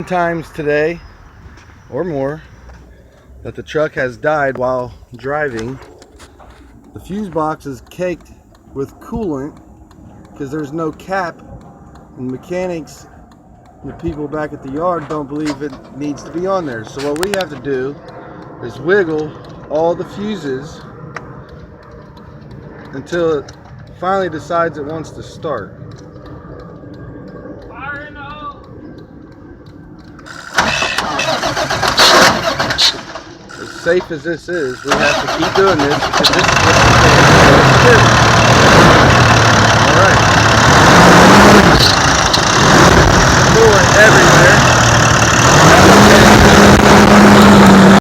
Times today or more that the truck has died while driving. The fuse box is caked with coolant because there's no cap, and mechanics and the people back at the yard don't believe it needs to be on there. So what we have to do is wiggle all the fuses until it finally decides it wants to start. As safe as this is, we have to keep doing this because this is what the do. Alright. Coolant everywhere.